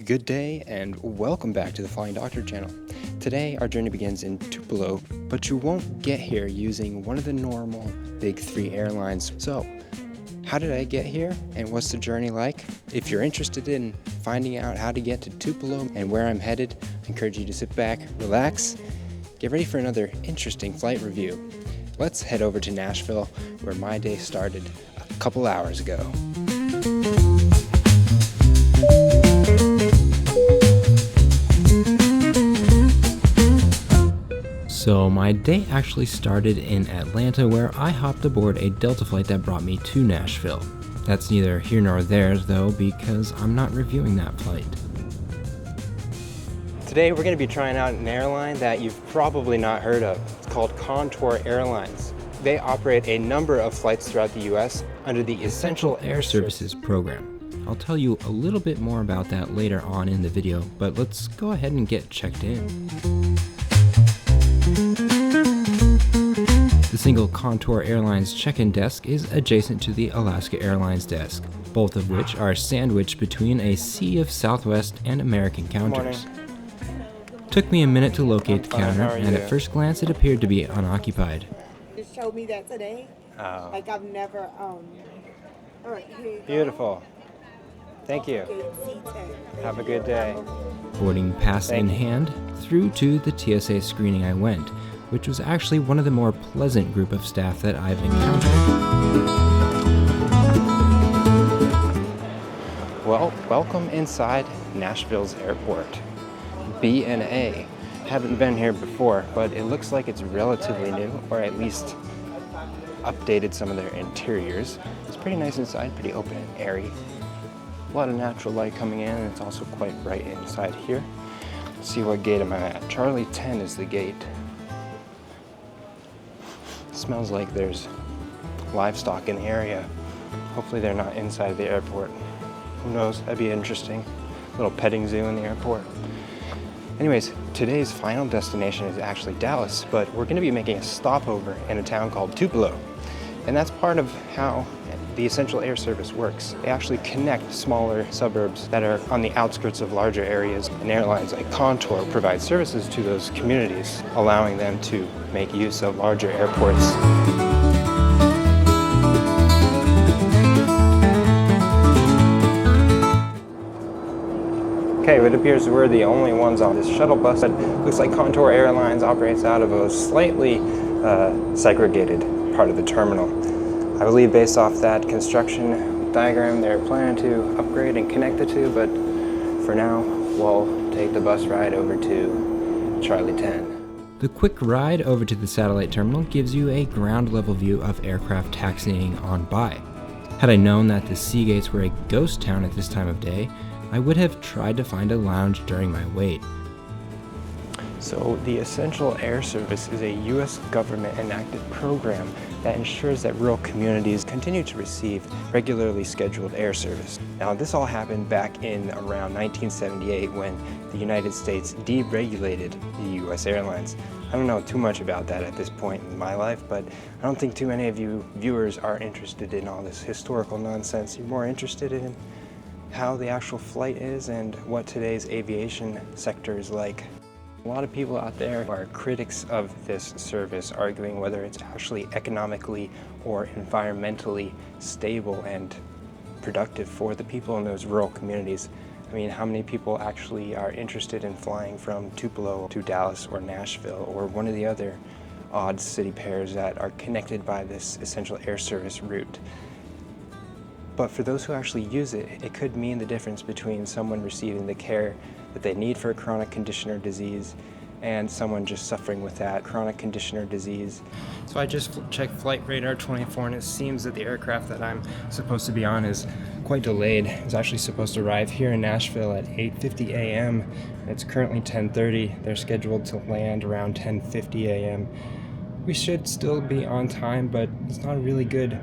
Good day and welcome back to the Flying Doctor channel. Today our journey begins in Tupelo, but you won't get here using one of the normal big three airlines. So, how did I get here and what's the journey like? If you're interested in finding out how to get to Tupelo and where I'm headed, I encourage you to sit back, relax, get ready for another interesting flight review. Let's head over to Nashville, where my day started a couple hours ago. So my day actually started in Atlanta, where I hopped aboard a Delta flight that brought me to Nashville. That's neither here nor there though, because I'm not reviewing that flight. Today we're going to be trying out an airline that you've probably not heard of. It's called Contour Airlines. They operate a number of flights throughout the US under the Essential Air Services program. I'll tell you a little bit more about that later on in the video, but let's go ahead and get checked in. The single Contour Airlines check-in desk is adjacent to the Alaska Airlines desk, both of which are sandwiched between a sea of Southwest and American counters. Took me a minute to locate the counter, and at first glance it appeared to be unoccupied. Just showed me that today. Oh. Like I've never, all right, here you Beautiful. Thank you. go. Have a good day. Boarding pass in hand, through to the TSA screening I went, which was actually one of the more pleasant group of staff that I've encountered. Well, welcome inside Nashville's airport. B&A. Haven't been here before, but it looks like it's relatively new, or at least updated some of their interiors. It's pretty nice inside, pretty open and airy. A lot of natural light coming in, and it's also quite bright inside here. Let's see what gate am I at. Charlie 10 is the gate. Smells like there's livestock in the area. Hopefully they're not inside the airport. Who knows, that'd be interesting. Little petting zoo in the airport. Anyways, today's final destination is actually Dallas, but we're gonna be making a stopover in a town called Tupelo. And that's part of how the Essential Air Service works. They actually connect smaller suburbs that are on the outskirts of larger areas, and airlines like Contour provide services to those communities, allowing them to make use of larger airports. Okay, it appears we're the only ones on this shuttle bus, but looks like Contour Airlines operates out of a slightly segregated part of the terminal. I believe based off that construction diagram, they're planning to upgrade and connect the two, but for now, we'll take the bus ride over to Charlie 10. The quick ride over to the satellite terminal gives you a ground level view of aircraft taxiing on by. Had I known that the sea gates were a ghost town at this time of day, I would have tried to find a lounge during my wait. So the Essential Air Service is a U.S. government enacted program that ensures that rural communities continue to receive regularly scheduled air service. Now this all happened back in around 1978 when the United States deregulated the U.S. airlines. I don't know too much about that at this point in my life, but I don't think too many of you viewers are interested in all this historical nonsense. You're more interested in how the actual flight is and what today's aviation sector is like. A lot of people out there are critics of this service, arguing whether it's actually economically or environmentally stable and productive for the people in those rural communities. I mean, how many people actually are interested in flying from Tupelo to Dallas or Nashville or one of the other odd city pairs that are connected by this Essential Air Service route? But for those who actually use it, it could mean the difference between someone receiving the care that they need for a chronic condition or disease and someone just suffering with that chronic condition or disease. So I just checked Flight Radar 24 and it seems that the aircraft that I'm supposed to be on is quite delayed. It's actually supposed to arrive here in Nashville at 8:50 a.m. It's currently 10:30. They're scheduled to land around 10:50 a.m. We should still be on time, but it's not a really good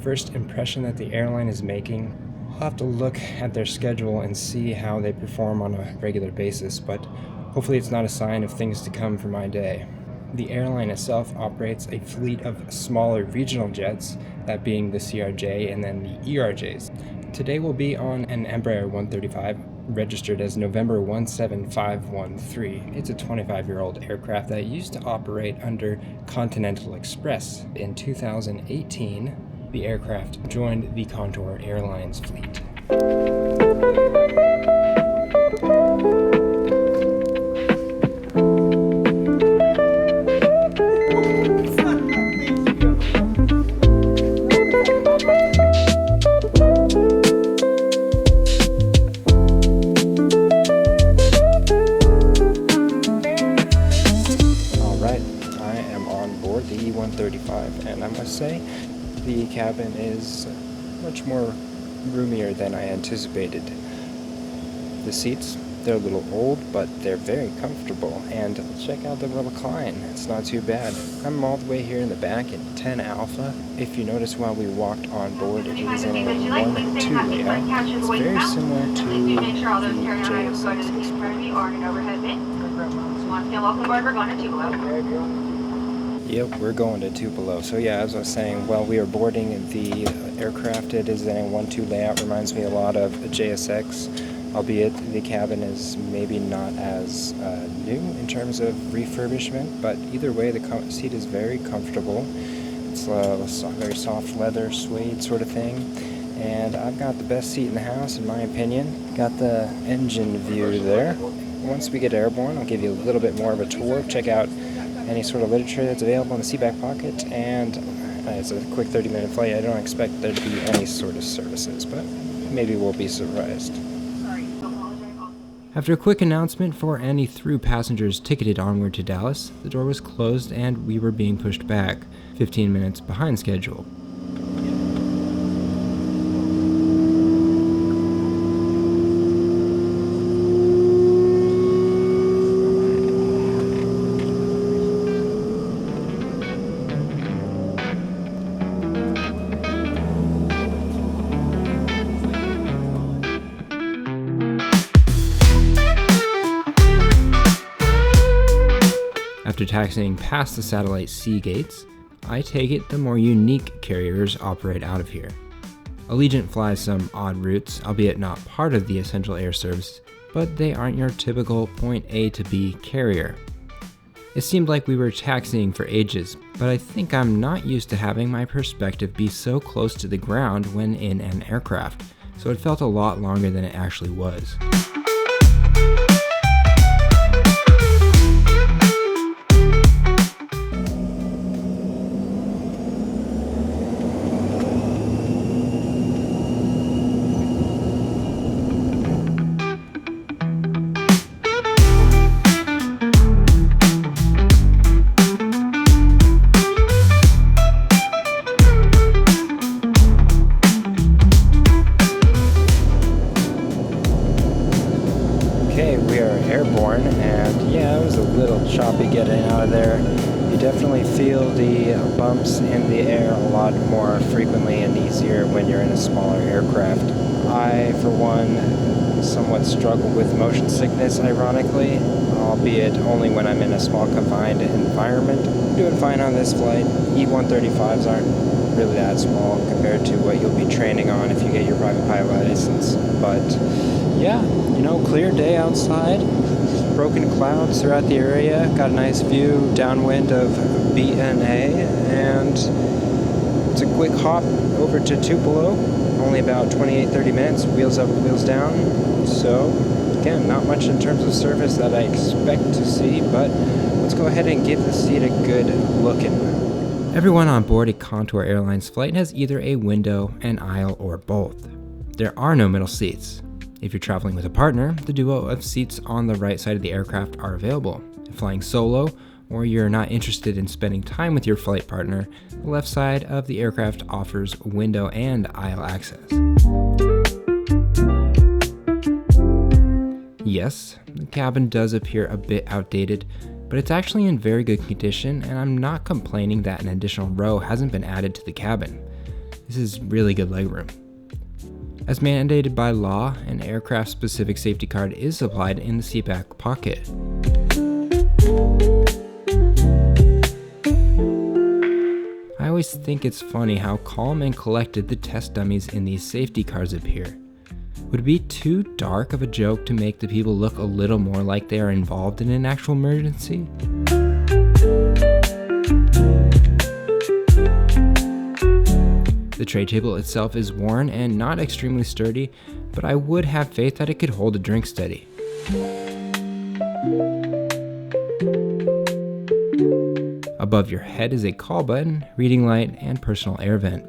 first impression that the airline is making. I'll have to look at their schedule and see how they perform on a regular basis, but hopefully it's not a sign of things to come for my day. The airline itself operates a fleet of smaller regional jets, that being the CRJ and then the ERJs. Today we'll be on an Embraer 135 registered as November 17513. It's a 25-year-old aircraft that used to operate under Continental Express. In 2018, the aircraft joined the Contour Airlines fleet. The E135, and I must say the cabin is much more roomier than I anticipated. The seats, they're a little old, but they're very comfortable, and check out the recline. It's not too bad. I'm all the way here in the back in 10 Alpha. If you notice while we walked on board, it is in a 1-2 layout. It's very similar to the JSX. Yep, we're going to Tupelo. So yeah, as I was saying, while we are boarding the aircraft, it is in a 1-2 layout. Reminds me a lot of a JSX, albeit the cabin is maybe not as new in terms of refurbishment, but either way, the seat is very comfortable. It's a very soft leather, suede sort of thing. And I've got the best seat in the house, in my opinion. Got the engine view there. Once we get airborne, I'll give you a little bit more of a tour. Check out any sort of literature that's available in the seat back pocket, and it's a quick 30-minute flight. I don't expect there to be any sort of services, but maybe we'll be surprised. After a quick announcement for any through passengers ticketed onward to Dallas, the door was closed and we were being pushed back, 15 minutes behind schedule. After taxiing past the satellite sea gates, I take it the more unique carriers operate out of here. Allegiant flies some odd routes, albeit not part of the Essential Air Service, but they aren't your typical point A to B carrier. It seemed like we were taxiing for ages, but I think I'm not used to having my perspective be so close to the ground when in an aircraft, so it felt a lot longer than it actually was. Airborne, and yeah, it was a little choppy getting out of there. You definitely feel the bumps in the air a lot more frequently and easier when you're in a smaller aircraft. I, for one, somewhat struggle with motion sickness, ironically, albeit only when I'm in a small confined environment. I'm doing fine on this flight. E135s aren't really that small compared to what you'll be training on if you get your private pilot license, but yeah, clear day outside, broken clouds throughout the area, got a nice view downwind of BNA, and it's a quick hop over to Tupelo, only about 28-30 minutes, wheels up, wheels down. So again, not much in terms of service that I expect to see, but let's go ahead and give the seat a good looking. Everyone on board a Contour Airlines flight has either a window, an aisle, or both. There are no middle seats. If you're traveling with a partner, the duo of seats on the right side of the aircraft are available. If flying solo, or you're not interested in spending time with your flight partner, the left side of the aircraft offers window and aisle access. Yes, the cabin does appear a bit outdated, but it's actually in very good condition, and I'm not complaining that an additional row hasn't been added to the cabin. This is really good legroom. As mandated by law, an aircraft-specific safety card is supplied in the seat back pocket. I always think it's funny how calm and collected the test dummies in these safety cards appear. Would it be too dark of a joke to make the people look a little more like they are involved in an actual emergency? The tray table itself is worn and not extremely sturdy, but I would have faith that it could hold a drink steady. Above your head is a call button, reading light, and personal air vent.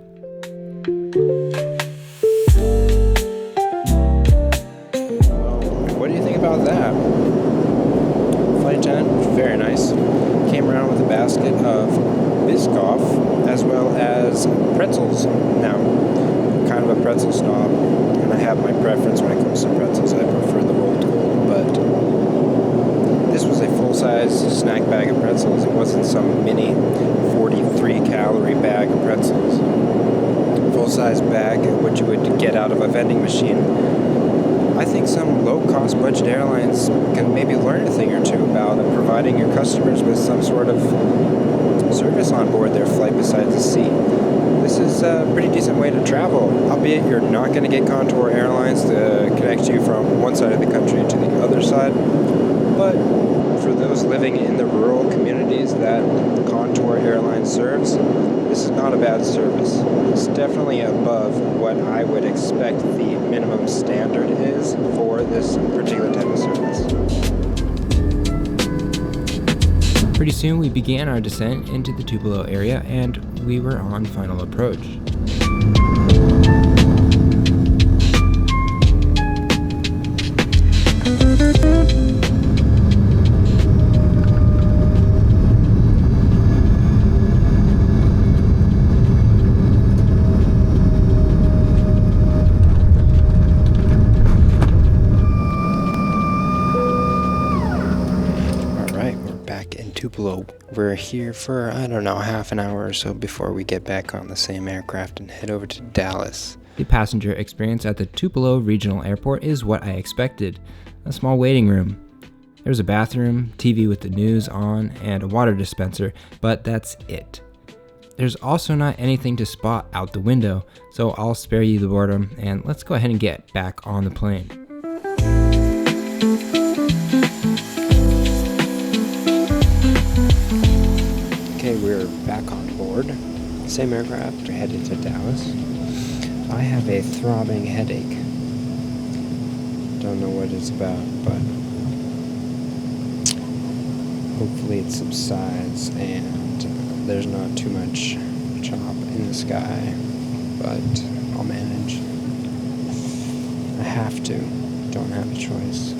What do you think about that? Flight attendant, very nice. Came around with a basket of Biscoff as well as pretzels. Now, I'm kind of a pretzel snob, and I have my preference when it comes to pretzels. I prefer the rolled gold, but this was a full-size snack bag of pretzels. It wasn't some mini 43-calorie bag of pretzels. Full-size bag, what you would get out of a vending machine. I think some low-cost budget airlines can maybe learn a thing or two about providing your customers with some sort of service on board their flight besides the seat. This is a pretty decent way to travel, albeit you're not going to get Contour Airlines to connect you from one side of the country to the other side, but for those living in the rural communities that Contour Airlines serves, this is not a bad service. It's definitely above what I would expect the minimum standard is for this particular type of service. Pretty soon we began our descent into the Tupelo area and we were on final approach. Tupelo. We're here for, I don't know, half an hour or so before we get back on the same aircraft and head over to Dallas. The passenger experience at the Tupelo Regional Airport is what I expected. A small waiting room. There's a bathroom, TV with the news on, and a water dispenser, but that's it. There's also not anything to spot out the window, so I'll spare you the boredom, and let's go ahead and get back on the plane. We're back on board. Same aircraft, we're headed to Dallas. I have a throbbing headache. Don't know what it's about, but hopefully it subsides and there's not too much chop in the sky, but I'll manage. I have to. Don't have a choice.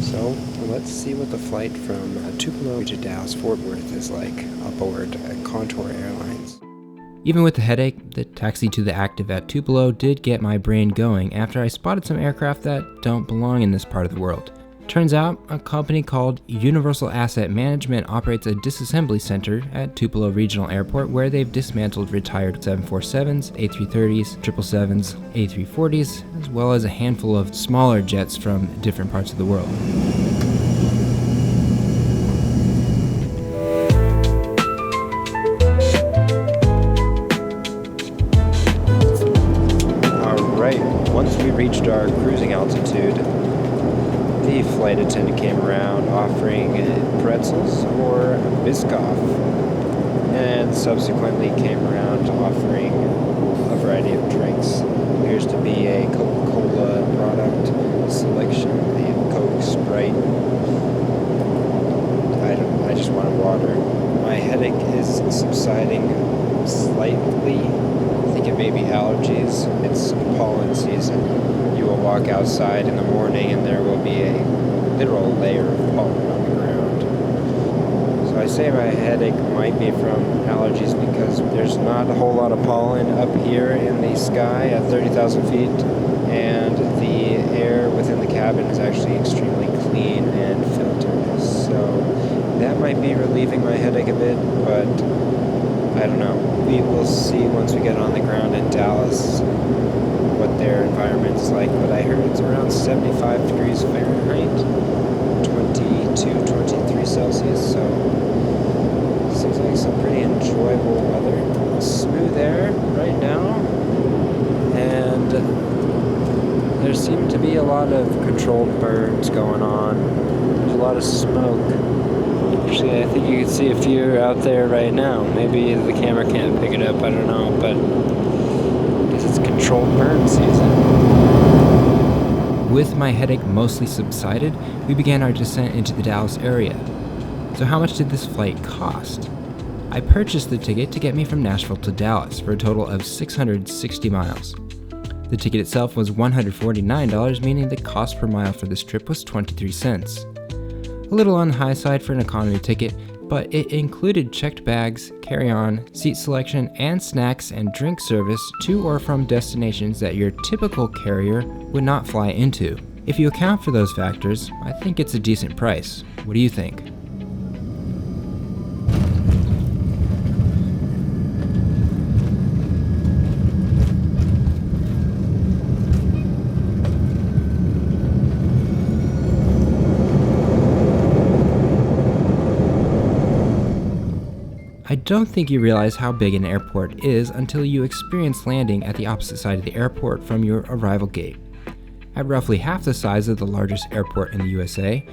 So, let's see what the flight from Tupelo to Dallas-Fort Worth is like aboard Contour Airlines. Even with the headache, the taxi to the active at Tupelo did get my brain going after I spotted some aircraft that don't belong in this part of the world. Turns out, a company called Universal Asset Management operates a disassembly center at Tupelo Regional Airport where they've dismantled retired 747s, A330s, 777s, A340s, as well as a handful of smaller jets from different parts of the world. Alright, once we reached our cruising altitude, the flight attendant came around offering pretzels or Biscoff, and subsequently came around offering a variety of drinks. Appears to be a Coca-Cola product selection. They have Coke, Sprite. I just wanted water. My headache is subsiding slightly. I think it may be allergies. It's pollen season. You will walk outside in the morning and there will be a literal layer of pollen on the ground. So I say my headache might be from allergies because there's not a whole lot of pollen up here in the sky at 30,000 feet, and the air within the cabin is actually extremely clean and filtered. So that might be relieving my headache a bit, but I don't know. We will see once we get on the ground in Dallas what their environment is like, but I heard it's around 75 degrees Fahrenheit, 22, 23 Celsius, so seems like some pretty enjoyable weather. Smooth air right now, and there seem to be a lot of controlled burns going on. There's a lot of smoke. Actually, I think you can see a few out there right now. Maybe the camera can't pick it up, I don't know, but I guess it's controlled burn season. With my headache mostly subsided, we began our descent into the Dallas area. So how much did this flight cost? I purchased the ticket to get me from Nashville to Dallas for a total of 660 miles. The ticket itself was $149, meaning the cost per mile for this trip was 23 cents. A little on the high side for an economy ticket, but it included checked bags, carry-on, seat selection, and snacks and drink service to or from destinations that your typical carrier would not fly into. If you account for those factors, I think it's a decent price. What do you think? I don't think you realize how big an airport is until you experience landing at the opposite side of the airport from your arrival gate. At roughly half the size of the largest airport in the USA,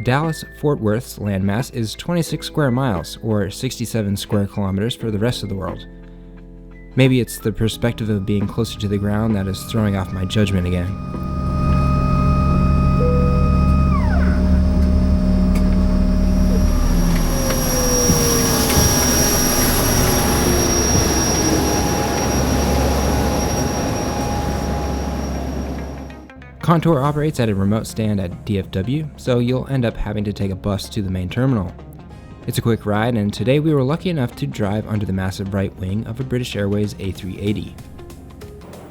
Dallas-Fort Worth's landmass is 26 square miles, or 67 square kilometers for the rest of the world. Maybe it's the perspective of being closer to the ground that is throwing off my judgment again. Contour operates at a remote stand at DFW, so you'll end up having to take a bus to the main terminal. It's a quick ride, and today we were lucky enough to drive under the massive right wing of a British Airways A380.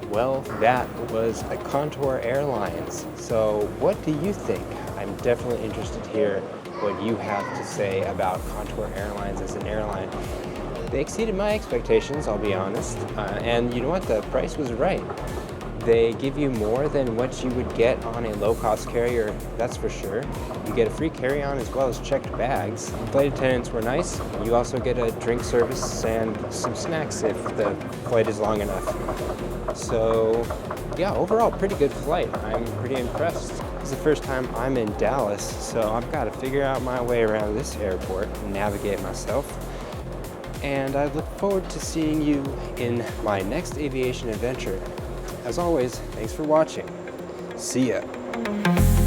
Well, that was a Contour Airlines. So what do you think? I'm definitely interested to hear what you have to say about Contour Airlines as an airline. They exceeded my expectations, I'll be honest. And you know what? The price was right. They give you more than what you would get on a low-cost carrier, that's for sure. You get a free carry-on as well as checked bags. Flight attendants were nice. You also get a drink service and some snacks if the flight is long enough. So yeah, overall pretty good flight. I'm pretty impressed. This is the first time I'm in Dallas, so I've got to figure out my way around this airport and navigate myself. And I look forward to seeing you in my next aviation adventure. As always, thanks for watching. See ya.